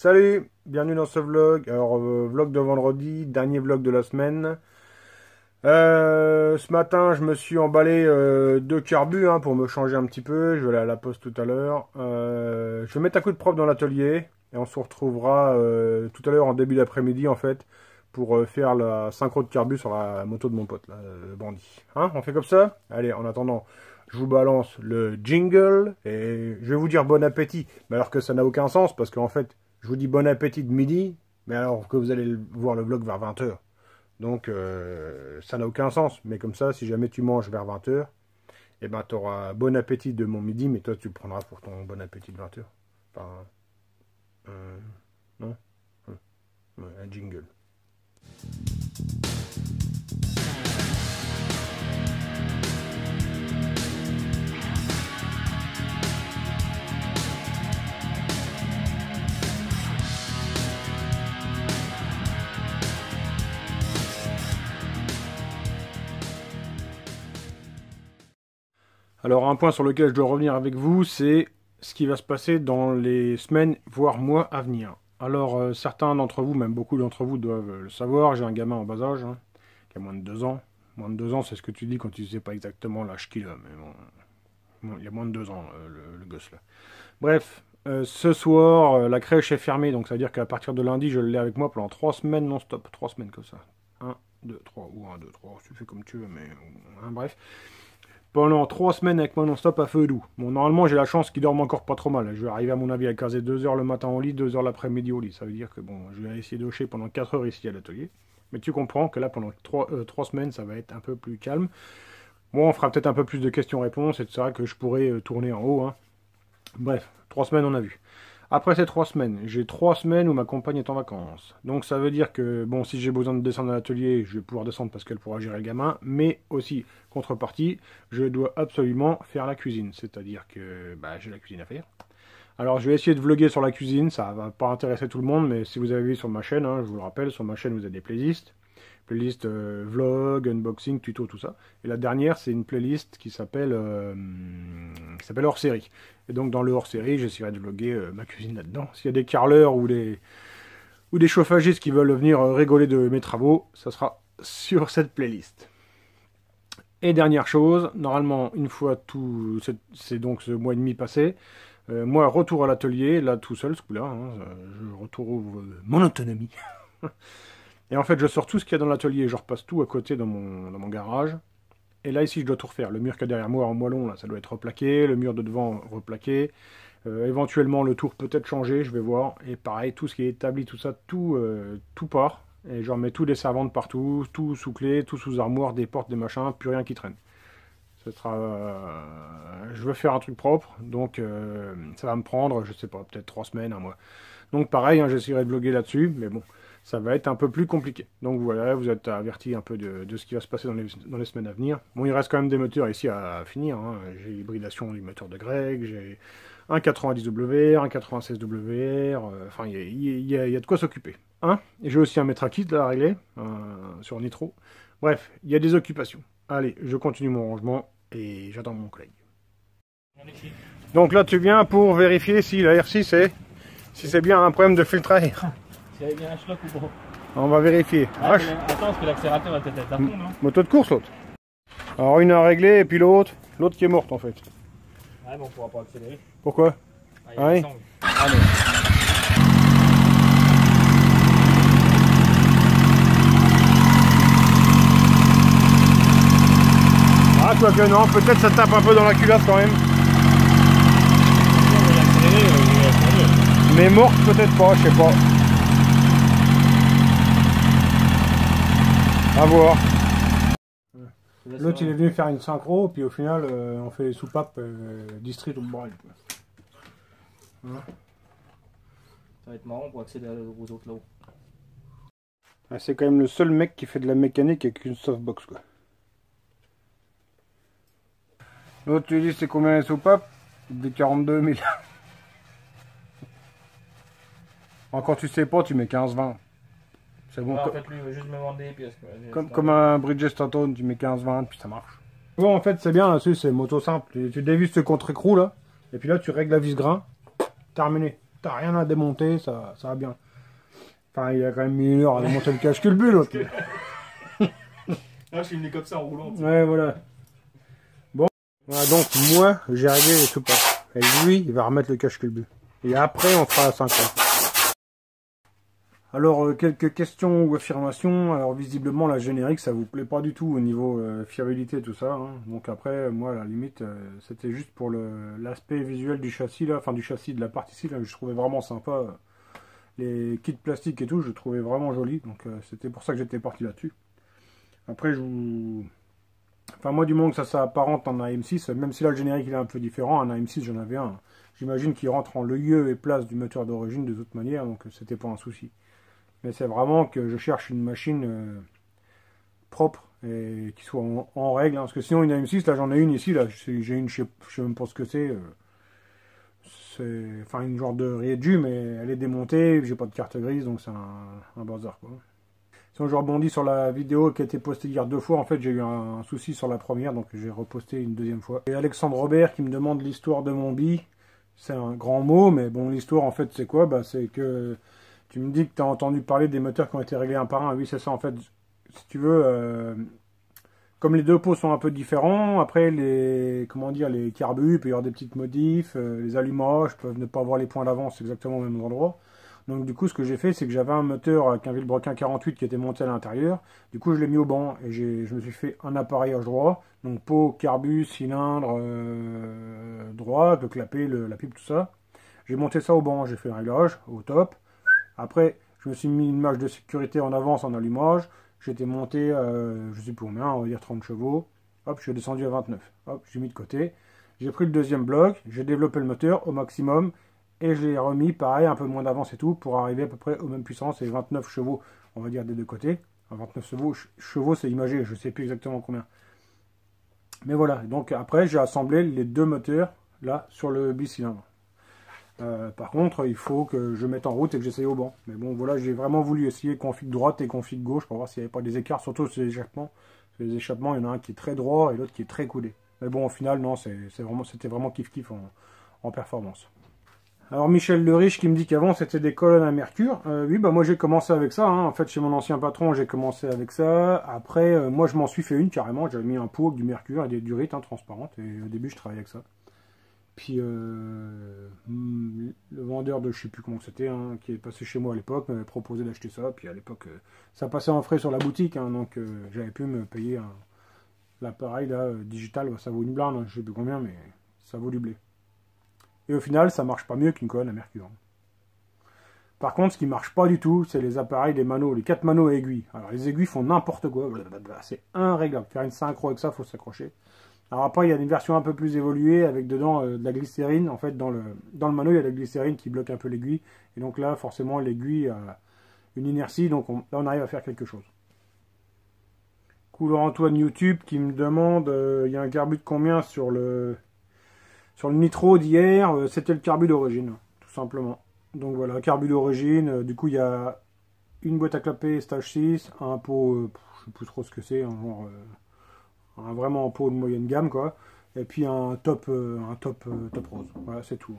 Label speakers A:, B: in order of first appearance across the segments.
A: Salut, bienvenue dans ce vlog. Alors, vlog de vendredi, dernier vlog de la semaine. Ce matin, je me suis emballé 2 carbus pour me changer un petit peu. Je vais aller à la poste tout à l'heure. Je vais mettre un coup de propre dans l'atelier et on se retrouvera tout à l'heure en début d'après-midi en fait pour faire la synchro de carbus sur la moto de mon pote, là, le bandit. On fait comme ça? Allez, en attendant, je vous balance le jingle et je vais vous dire bon appétit. Mais alors que ça n'a aucun sens parce qu'en fait, je vous dis bon appétit de midi, mais alors que vous allez voir le vlog vers 20 h. Donc, ça n'a aucun sens. Mais comme ça, si jamais tu manges vers 20 h, eh ben, tu auras bon appétit de mon midi, mais toi, tu le prendras pour ton bon appétit de 20 h. Enfin, non? Un jingle. Alors un point sur lequel je dois revenir avec vous, c'est ce qui va se passer dans les semaines, voire mois à venir. Alors certains d'entre vous, même beaucoup d'entre vous doivent le savoir, j'ai un gamin en bas âge, qui a moins de 2 ans. Moins de 2 ans, c'est ce que tu dis quand tu ne sais pas exactement l'âge qu'il a, mais bon, il a moins de 2 ans, le gosse là. Bref, ce soir, la crèche est fermée, donc ça veut dire qu'à partir de lundi, je l'ai avec moi pendant 3 semaines non-stop, 3 semaines comme ça. 1, 2, 3, ou 1, 2, 3, tu fais comme tu veux, mais bref. Pendant 3 semaines avec moi non-stop à feu doux. Bon, normalement, j'ai la chance qu'il dorme encore pas trop mal. Je vais arriver à mon avis à caser 2 h le matin au lit, 2 h l'après-midi au lit. Ça veut dire que bon, je vais essayer de hocher pendant 4 heures ici à l'atelier. Mais tu comprends que là, pendant 3 semaines, ça va être un peu plus calme. Bon, on fera peut-être un peu plus de questions-réponses, etc. que je pourrais tourner en haut. Bref, 3 semaines, on a vu. Après ces 3 semaines, j'ai 3 semaines où ma compagne est en vacances. Donc ça veut dire que, bon, si j'ai besoin de descendre à l'atelier, je vais pouvoir descendre parce qu'elle pourra gérer le gamin. Mais aussi, contrepartie, je dois absolument faire la cuisine. C'est-à-dire que j'ai la cuisine à faire. Alors je vais essayer de vlogger sur la cuisine, ça va pas intéresser tout le monde, mais si vous avez vu sur ma chaîne, je vous le rappelle, sur ma chaîne vous avez des playlists. Playlist vlog, unboxing, tuto, tout ça. Et la dernière, c'est une playlist qui s'appelle hors série. Et donc dans le hors série, j'essaierai de vlogger ma cuisine là-dedans. S'il y a des carreleurs ou des chauffagistes qui veulent venir rigoler de mes travaux, ça sera sur cette playlist. Et dernière chose, normalement, une fois tout, c'est donc ce mois et demi passé, moi, retour à l'atelier, là tout seul, ce coup-là, je retrouve mon autonomie. Et en fait, je sors tout ce qu'il y a dans l'atelier, je repasse tout à côté dans mon garage. Et là, ici, je dois tout refaire. Le mur qu'il y a derrière moi en moellon, là, ça doit être replaqué. Le mur de devant, replaqué. Éventuellement, le tour peut-être changé, je vais voir. Et pareil, tout ce qui est établi, tout ça, tout part. Et je remets tout des servantes partout, tout sous clé, tout sous armoire, des portes, des machins, plus rien qui traîne. Ce sera... je veux faire un truc propre, donc ça va me prendre, je sais pas, peut-être 3 semaines, 1 mois. Donc pareil, j'essaierai de vlogger là-dessus, mais bon, ça va être un peu plus compliqué. Donc voilà, vous êtes avertis un peu de ce qui va se passer dans les semaines à venir. Bon, il reste quand même des moteurs ici à finir. J'ai l'hybridation du moteur de Greg, j'ai un 90W, un 96WR, enfin il y a de quoi s'occuper. Et j'ai aussi un mètre à kit là, à régler, sur Nitro. Bref, il y a des occupations. Allez, je continue mon rangement et j'attends mon collègue. Donc là, tu viens pour vérifier si la R6 si c'est bien un problème de filtre à air.
B: Si elle est bien un schlock ou pas.
A: On va vérifier.
B: Attends, parce que l'accélérateur va peut-être être à fond, non?
A: Moto de course, l'autre. Alors une à régler et puis l'autre qui est morte en fait.
B: Ouais, bon, on pourra pas accélérer.
A: Pourquoi?
B: Oui.
A: Allez. Toi que non, peut-être ça tape un peu dans la culasse quand même. Mais morte peut-être pas, je sais pas. À voir. L'autre il est venu faire une synchro, puis au final on fait soupape district au bras.
B: Ça va être marrant pour accéder aux autres là-haut.
A: C'est quand même le seul mec qui fait de la mécanique avec une softbox quoi. L'autre tu dis c'est combien les soupapes? Des 42 000. Encore tu sais pas, tu mets 15-20. C'est bon.
B: En fait lui il veut juste me vendre des pièces quoi.
A: Comme un Bridgestone, tu mets 15-20 puis ça marche. Bon en fait c'est bien là-dessus, c'est moto simple. Tu dévisses ce contre-écrou là, et puis là tu règles la vis grain, terminé. t'as rien à démonter, ça va bien. Enfin, il a quand même mis 1 heure à démonter le cache-culbut, l'autre.
B: Là, je suis venu comme ça en roulant.
A: Ouais, voilà. Bon, voilà, donc moi, j'ai réglé les tout pas. Et lui, il va remettre le cache-culbut. Et après, on fera la 50. Alors, quelques questions ou affirmations. Alors, visiblement, la générique, ça vous plaît pas du tout au niveau fiabilité, tout ça. Hein. Donc après, moi, à la limite, c'était juste pour l'aspect visuel du châssis, là. Enfin, du châssis, de la partie ici, là, je trouvais vraiment sympa. Les kits plastiques et tout, je trouvais vraiment joli. Donc, c'était pour ça que j'étais parti là-dessus. Après, je vous... Enfin, moi, du moment que ça s'apparente en AM6, même si là, le générique, il est un peu différent, un AM6, j'en avais un. J'imagine qu'il rentre en lieu et place du moteur d'origine de toute manière, donc c'était pas un souci. Mais c'est vraiment que je cherche une machine propre et qui soit en règle. Hein, parce que sinon, une AM6, là j'en ai une ici, là j'ai une, je sais même pas ce que c'est. C'est enfin une genre de Rieju, mais elle est démontée, j'ai pas de carte grise, donc c'est un bazar quoi. Sinon, je rebondis sur la vidéo qui a été postée hier 2 fois. En fait, j'ai eu un souci sur la première, donc j'ai reposté une 2e fois. Et Alexandre Robert qui me demande l'histoire de mon bi. C'est un grand mot, mais bon, l'histoire en fait, c'est quoi? Bah, c'est que. Tu me dis que tu as entendu parler des moteurs qui ont été réglés un par un. Oui, c'est ça. En fait, si tu veux, comme les deux pots sont un peu différents, après, comment dire, les carbus, il peut y avoir des petites modifs, les allumages peuvent ne pas avoir les points d'avance exactement au même endroit. Donc, du coup, ce que j'ai fait, c'est que j'avais un moteur avec un Vilebrequin 48 qui était monté à l'intérieur. Du coup, je l'ai mis au banc et je me suis fait un appareillage droit. Donc, pot, carbus, cylindre droit, le clapet, la pipe, tout ça. J'ai monté ça au banc, j'ai fait un réglage au top. Après, je me suis mis une marge de sécurité en avance en allumage. J'étais monté, je sais plus combien, on va dire 30 chevaux. Hop, je suis descendu à 29. Hop, j'ai mis de côté. J'ai pris le 2e bloc, j'ai développé le moteur au maximum. Et je l'ai remis, pareil, un peu moins d'avance et tout, pour arriver à peu près aux mêmes puissances. Et 29 chevaux, on va dire des deux côtés. Enfin, 29 chevaux, c'est imagé, je ne sais plus exactement combien. Mais voilà, donc après, j'ai assemblé les 2 moteurs, là, sur le bicylindre. Par contre, il faut que je mette en route et que j'essaye au banc. Mais bon, voilà, j'ai vraiment voulu essayer config droite et config gauche pour voir s'il n'y avait pas des écarts, surtout sur les échappements. Sur les échappements, il y en a un qui est très droit et l'autre qui est très coudé. Mais bon, au final, non, c'était vraiment kiff-kiff en performance. Alors, Michel Le Riche qui me dit qu'avant, c'était des colonnes à mercure. Oui, bah moi, j'ai commencé avec ça. Hein. En fait, chez mon ancien patron, j'ai commencé avec ça. Après, moi, je m'en suis fait une, carrément. J'avais mis un pot avec du mercure et du rite transparente. Et au début, je travaillais avec ça. Puis le vendeur de je sais plus comment c'était, hein, qui est passé chez moi à l'époque, m'avait proposé d'acheter ça. Puis à l'époque, ça passait en frais sur la boutique, hein, donc j'avais pu me payer l'appareil là, digital. Ça vaut une blinde, hein, je sais plus combien, mais ça vaut du blé. Et au final, ça marche pas mieux qu'une colonne à mercure. Par contre, ce qui marche pas du tout, c'est les appareils, les manos, les 4 manos à aiguilles. Alors les aiguilles font n'importe quoi, c'est irréglable. Faire une synchro avec ça, faut s'accrocher. Alors après, il y a une version un peu plus évoluée avec dedans de la glycérine. En fait, dans le mano, il y a de la glycérine qui bloque un peu l'aiguille. Et donc là, forcément, l'aiguille a une inertie. Donc là, on arrive à faire quelque chose. Couleur Antoine YouTube qui me demande, il y a un carbu de combien sur le nitro d'hier. C'était le carbu d'origine, tout simplement. Donc voilà, carbu d'origine. Du coup, il y a une boîte à clapper stage 6, un pot, je sais plus trop ce que c'est, un genre... vraiment en pot de moyenne gamme quoi, et puis un top rose, voilà c'est tout.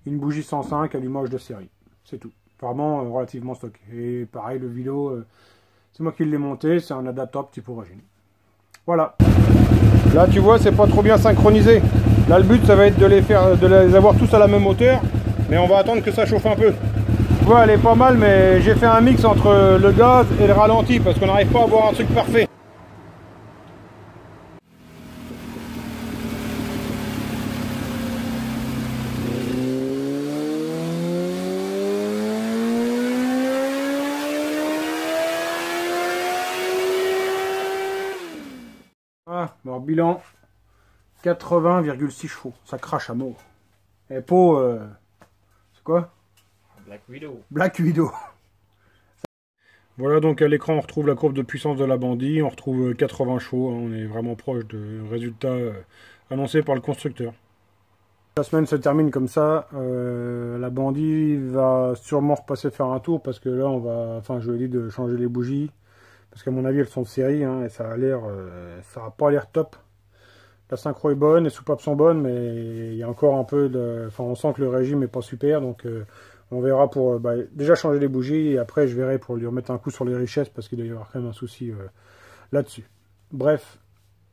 A: Une bougie 105 allumage de série, c'est tout, vraiment relativement stock. Et pareil le vélo, c'est moi qui l'ai monté, c'est un adaptateur type origine. Voilà, là tu vois c'est pas trop bien synchronisé, là le but ça va être de les avoir tous à la même hauteur, mais on va attendre que ça chauffe un peu. Tu vois elle est pas mal, mais j'ai fait un mix entre le gaz et le ralenti parce qu'on n'arrive pas à avoir un truc parfait. Alors bilan 80,6 chevaux, ça crache à mort. Et pot, c'est quoi?
B: Black Widow.
A: Black Widow. Voilà, donc à l'écran on retrouve la courbe de puissance de la Bandit, on retrouve 80 chevaux, hein, on est vraiment proche du résultat annoncé par le constructeur. La semaine se termine comme ça, la Bandit va sûrement repasser faire un tour parce que là on va, enfin je lui ai dit de changer les bougies. Parce qu'à mon avis elles sont de série, hein, et ça a l'air, ça n'a pas l'air top. La synchro est bonne, les soupapes sont bonnes, mais il y a encore un peu de... Enfin, on sent que le régime est pas super, donc on verra pour déjà changer les bougies, et après je verrai pour lui remettre un coup sur les richesses, parce qu'il doit y avoir quand même un souci là-dessus. Bref,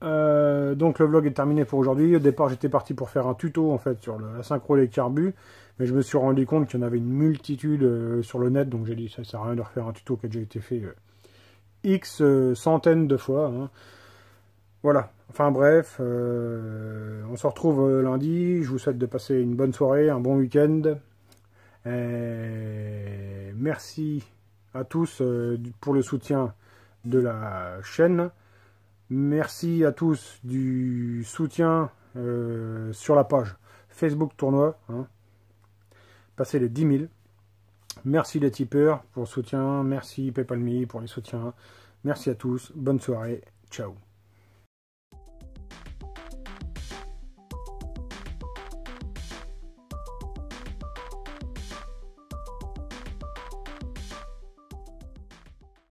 A: donc le vlog est terminé pour aujourd'hui. Au départ, j'étais parti pour faire un tuto, en fait, sur la synchro et les carbus, mais je me suis rendu compte qu'il y en avait une multitude sur le net, donc j'ai dit, ça sert à rien de refaire un tuto qui a déjà été fait X centaines de fois, hein. Voilà, enfin bref, on se retrouve lundi. Je vous souhaite de passer une bonne soirée, un bon week-end. Merci à tous pour le soutien de la chaîne. Merci à tous du soutien sur la page Facebook Tournoi. Hein. Passez les 10 000. Merci les tipeurs pour le soutien. Merci PayPal.me pour les soutiens. Merci à tous. Bonne soirée. Ciao.